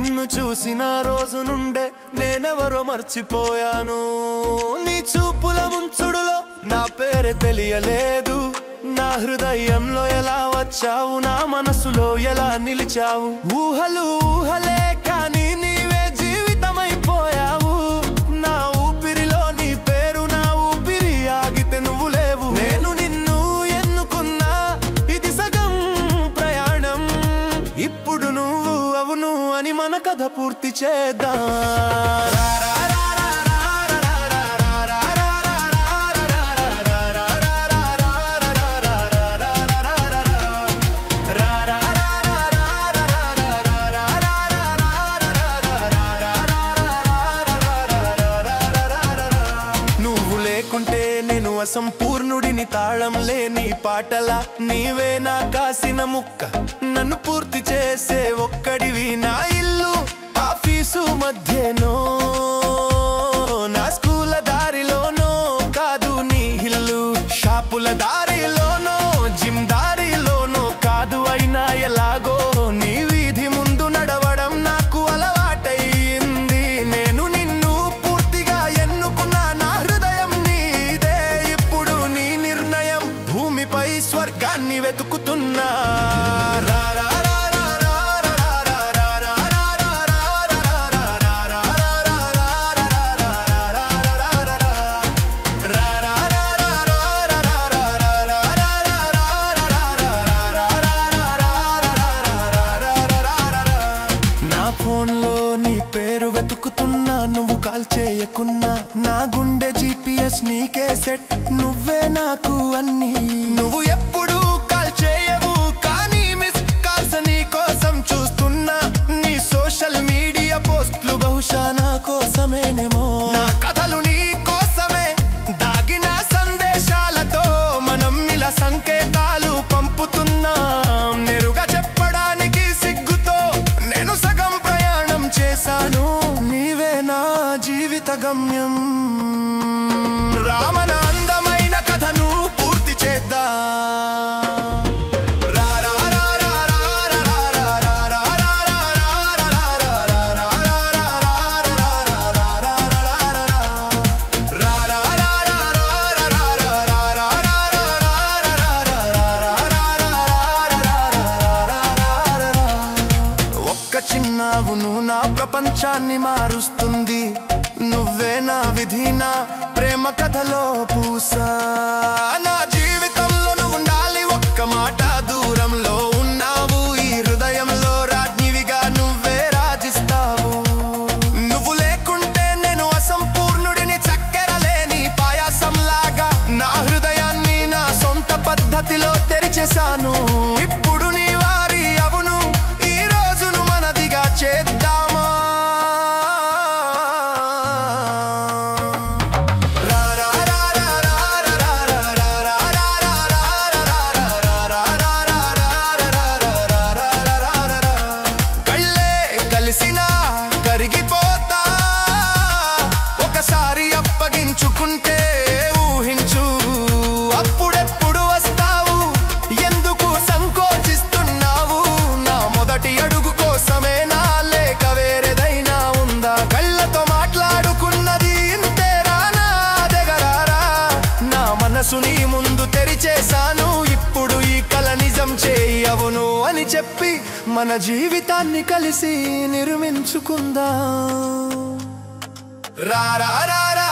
నిన్ను చూసిన రోజు నుండే నేనెవరో మర్చిపోయాను. నీ చూపుల ముంచుడులో నా పేరే తెలియలేదు. నా హృదయంలో ఎలా వచ్చావు, నా మనసులో ఎలా నిలిచావు. ఊహలు ఊహలే కానీ నీవే జీవితమైపోయావు. నా ఊపిరిలో నీ పేరు, నా ఊపిరి ఆగితే నువ్వు లేవు. నేను నిన్ను ఎన్నుకున్నా, ఇది సగం ప్రయాణం. ఇప్పుడు నువ్వు అవును అని మన కథ పూర్తి చేద్దాం. నువ్వు లేకుంటే నేను అసంపూర్ణుడిని, తాళం లేని పాటల నీవే నా కాసిన ముక్క. నన్ను పూర్తి చేసే ఒక్కడివి. నా ఇల్లు ఆఫీసు మధ్యనో, నా స్కూల దారిలోనో కాదు నీ ఇల్లు. షాపుల దారిలోనో, జిమ్ దారిలోనో కాదు. అయినా ఎలాగో నీ వీధి ముందు నడవడం నాకు అలవాటయింది. నేను నిన్ను పూర్తిగా ఎన్నుకున్నా, నా హృదయం నీదే. ఇప్పుడు నీ నిర్ణయం భూమిపై స్వర్గాన్ని వెతుకుతున్నా. ఫోన్లో నీ పేరు వెతుకుతున్నా, నువ్వు కాల్ చేయకున్నా. నా గుండె GPS నీకే సెట్, నువ్వే నాకు అన్ని. నువ్వు ఎప్పుడు కాల్ చేయవు కానీ మిస్ కాల్స్ నీ కోసం చూస్తున్నా. నీ సోషల్ మీడియా పోస్ట్లు బహుశా నా కోసమేనేమో. నా కథలు నీ కోసమే దాగిన సందేశాలతో మనం ఇలా సంకేతాలు పంపుతున్నాం. నేరుగా చెప్పడానికి సిగ్గుతో నేను సగం చేశాను. నీవే నా జీవిత గమ్యం. రామన అందమైన కథను పూర్తి చేద్దాం. చిన్నావును నా ప్రపంచాన్ని మారుస్తుంది. నువ్వే నా విధి, నా ప్రేమ కథలో పూసా. నా జీవితంలో నువ్వు ఉండాలి, ఒక్క మాట దూరంలో ఉన్నావు. ఈ హృదయంలో రాజ్ఞివిగా నువ్వే రాజిస్తావు. నువ్వు లేకుంటే నేను అసంపూర్ణుడిని, చక్కెర లేని పాయాసంలాగా. నా హృదయాన్ని నా సొంత పద్ధతిలో తెరిచేశాను. ఇప్పుడు నీ వారి అవును చేద్దామా. కళ్ళే కలిసిన కరిగిపోతా, ఒకసారి అప్పగించుకుంటే ఊహించు. అప్పుడెప్పుడు వస్తావు, ఎందుకు సంకోచిస్తున్నావు. నా మొదటి అడుగు కోసమే మనసు నీ ముందు తెరిచేశాను. ఇప్పుడు ఈ కల నిజం చేయవును అని చెప్పి మన జీవితాన్ని కలిసి నిర్మించుకుందాం. రా రా రా.